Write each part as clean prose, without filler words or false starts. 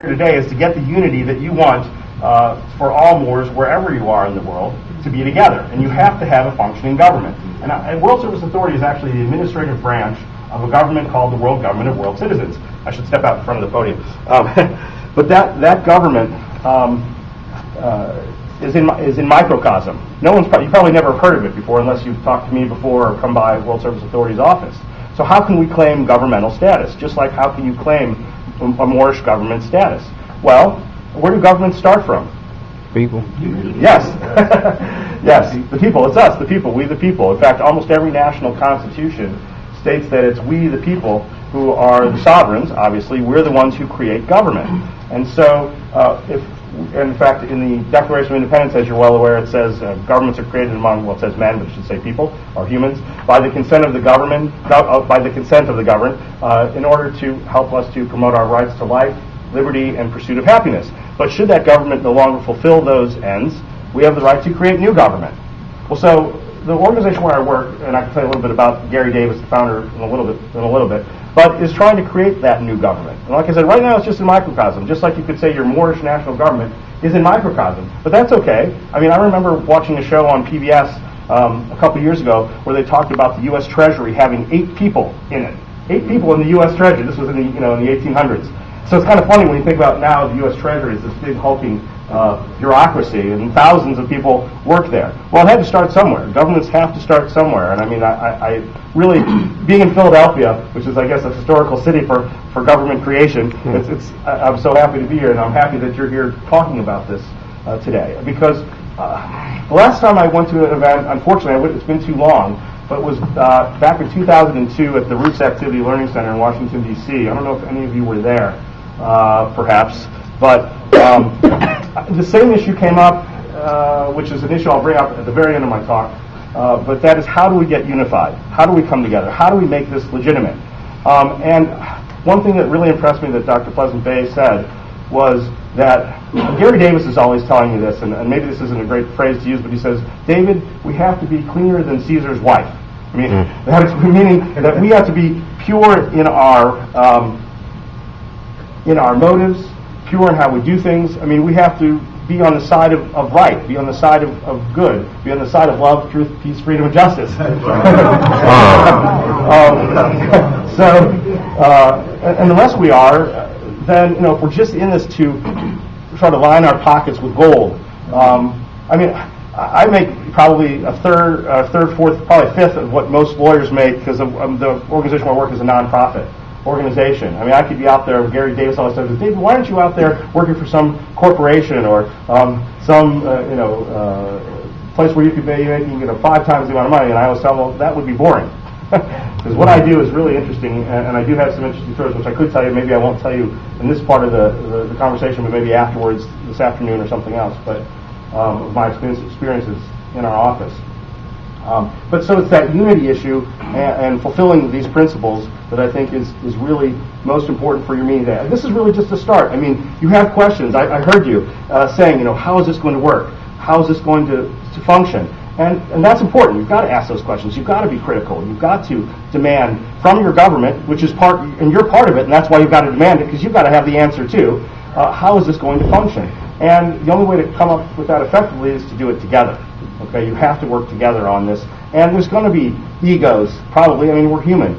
today is to get the unity that you want for all Moors, wherever you are in the world, to be together. And you have to have a functioning government. And World Service Authority is actually the administrative branch of a government called the World Government of World Citizens. I should step out in front of the podium. But that government is in microcosm. You probably never heard of it before unless you've talked to me before or come by World Service Authority's office. So how can we claim governmental status? Just like how can you claim a Moorish government status? Well, where do governments start from? People. Yes. Yes, the people. It's us, the people. We the people. In fact, almost every national constitution states that it's we the people who are the sovereigns. Obviously, we're the ones who create government. And so, in fact, in the Declaration of Independence, as you're well aware, it says governments are created among, well, it says men, but it should say people, or humans, by the consent of the government, in order to help us to promote our rights to life, liberty, and pursuit of happiness. But should that government no longer fulfill those ends, we have the right to create new government. Well, so the organization where I work, and I can tell you a little bit about Gary Davis, the founder, in a little bit, but is trying to create that new government. And like I said, right now it's just in microcosm. Just like you could say your Moorish national government is in microcosm. But that's okay. I mean, I remember watching a show on PBS a couple years ago where they talked about the U.S. Treasury having 8 people in it. 8 people in the U.S. Treasury. This was in the 1800s. So it's kind of funny when you think about now the U.S. Treasury is this big hulking bureaucracy, and thousands of people work there. Well, it had to start somewhere. Governments have to start somewhere. And I mean, I really, being in Philadelphia, which is, I guess, a historical city for government creation, I'm so happy to be here, and I'm happy that you're here talking about this today. Because the last time I went to an event, unfortunately, it's been too long, but it was back in 2002 at the Roots Activity Learning Center in Washington, D.C. I don't know if any of you were there, perhaps, but the same issue came up, which is an issue I'll bring up at the very end of my talk, but that is, how do we get unified? How do we come together? How do we make this legitimate? And one thing that really impressed me that Dr. Pleasant Bay said was that Gary Davis is always telling me this, and maybe this isn't a great phrase to use, but he says, David, we have to be cleaner than Caesar's wife. I mean, that is meaning that we have to be pure in our motives, pure in how we do things. I mean, we have to be on the side of right, be on the side of good, be on the side of love, truth, peace, freedom, and justice. And unless we are, then, if we're just in this to try to line our pockets with gold, I mean, I make probably a third, fourth, probably a fifth of what most lawyers make, because the organization where I work is a nonprofit organization. I mean, I could be out there. Gary Davis always says, David, why aren't you out there working for some corporation or some place where you could be making 5 times the amount of money? And I always tell them, well, that would be boring. Because what I do is really interesting, and I do have some interesting stories, which I could tell you. Maybe I won't tell you in this part of the conversation, but maybe afterwards, this afternoon or something else. But my experiences in our office. But so it's that unity issue and fulfilling these principles that I think is really most important for your meeting today. And this is really just a start. I mean, you have questions. I heard you saying, how is this going to work? How is this going to function? And that's important. You've got to ask those questions. You've got to be critical. You've got to demand from your government, which is part, and you're part of it, and that's why you've got to demand it, because you've got to have the answer too. How is this going to function? And the only way to come up with that effectively is to do it together. Okay, you have to work together on this. And there's going to be egos, probably. I mean, we're human.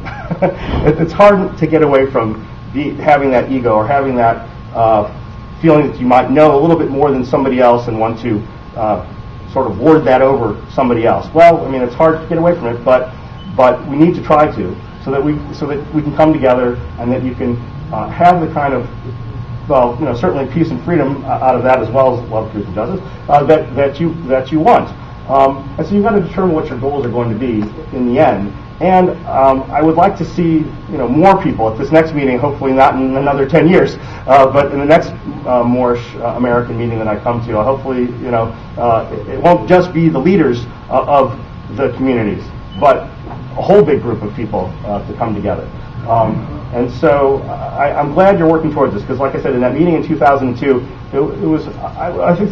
It's hard to get away from having that ego or having that feeling that you might know a little bit more than somebody else and want to sort of lord that over somebody else. Well, I mean, it's hard to get away from it, but we need to try to, so that we can come together and that you can have the kind of, well, certainly peace and freedom out of that, as well as love, truth, and justice that you want. And so you've got to determine what your goals are going to be in the end. And I would like to see more people at this next meeting, hopefully not in another 10 years, but in the next Moorish American meeting that I come to. Hopefully, it won't just be the leaders of the communities, but a whole big group of people to come together. And so I'm glad you're working towards this, because like I said, in that meeting in 2002, I think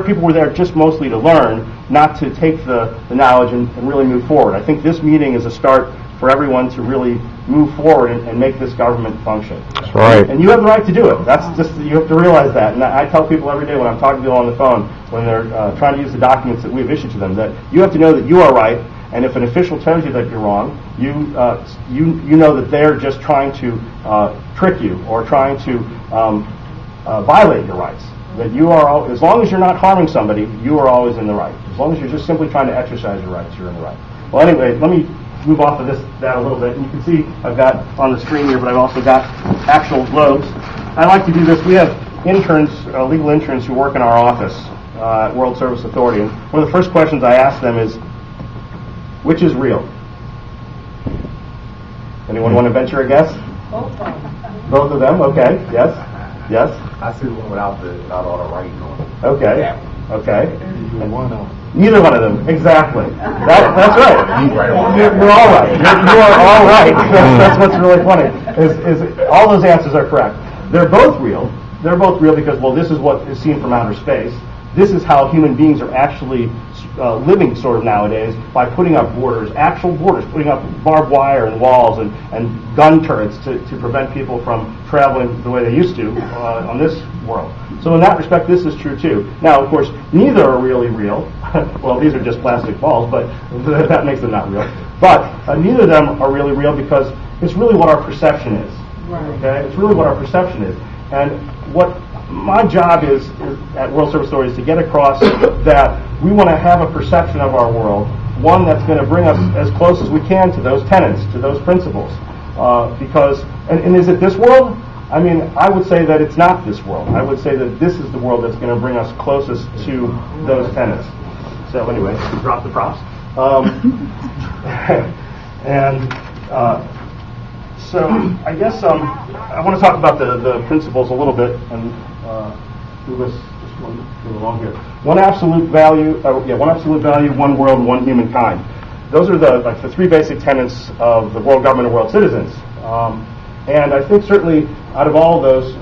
people were there just mostly to learn, not to take the knowledge and really move forward. I think this meeting is a start for everyone to really move forward and make this government function. That's right. And you have the right to do it. That's just, you have to realize that. And I tell people every day when I'm talking to people on the phone, when they're trying to use the documents that we've issued to them, that you have to know that you are right. And if an official tells you that you're wrong, you know that they're just trying to trick you or trying to violate your rights. That you are, as long as you're not harming somebody, you are always in the right. As long as you're just simply trying to exercise your rights, you're in the right. Well, anyway, let me move off of that a little bit. And you can see I've got on the screen here, but I've also got actual globes. I like to do this. We have interns, legal interns, who work in our office at World Service Authority. And one of the first questions I ask them is, which is real? Anyone want to venture a guess? Both of them. Both of them? Okay. Yes? Yes? I see the one without all the writing on it. Okay. Yeah. Okay. Neither one of them. Neither one of them. Exactly. That's right. You're right. You're all right. You are all right. That's what's really funny. Is all those answers are correct. They're both real. They're both real because, well, this is what is seen from outer space. This is how human beings are actually living sort of nowadays, by putting up borders, actual borders, putting up barbed wire and walls and gun turrets to prevent people from traveling the way they used to on this world. So in that respect, this is true too. Now, of course, neither are really real. Well, these are just plastic balls, but that makes them not real. But neither of them are really real because it's really what our perception is. Right. Okay? It's really what our perception is. And what my job is at World Service Authority is to get across that we want to have a perception of our world, one that's going to bring us as close as we can to those tenets, to those principles. Because, and is it this world? I mean, I would say that it's not this world. I would say that this is the world that's going to bring us closest to those tenets. So anyway, drop the props. So I guess I want to talk about the principles a little bit and move us move along here. One absolute value, one world, one humankind. Those are the three basic tenets of the world government and world citizens. And I think certainly out of all of those,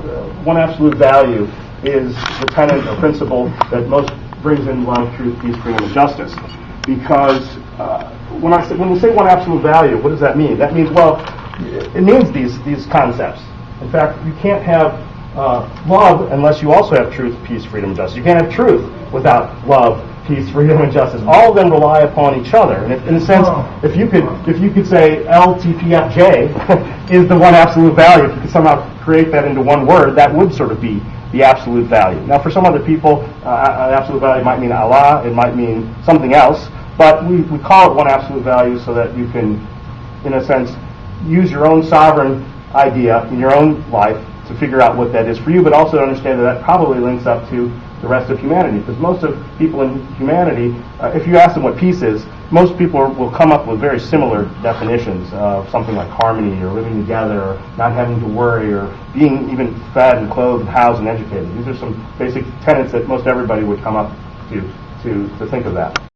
one absolute value is the tenet or principle that most brings in love, truth, peace, freedom, and justice. Because when we say one absolute value, what does that mean? That means, well, it means these concepts. In fact, you can't have love unless you also have truth, peace, freedom, and justice. You can't have truth without love, peace, freedom, and justice. All of them rely upon each other. And in a sense, if you could say LTPFJ is the one absolute value, if you could somehow create that into one word, that would sort of be the absolute value. Now, for some other people, absolute value might mean Allah, it might mean something else, but we call it one absolute value so that you can, in a sense, use your own sovereign idea in your own life to figure out what that is for you, but also to understand that probably links up to the rest of humanity. Because most of people in humanity, if you ask them what peace is, most people will come up with very similar definitions of something like harmony or living together or not having to worry or being even fed and clothed and housed and educated. These are some basic tenets that most everybody would come up to think of that.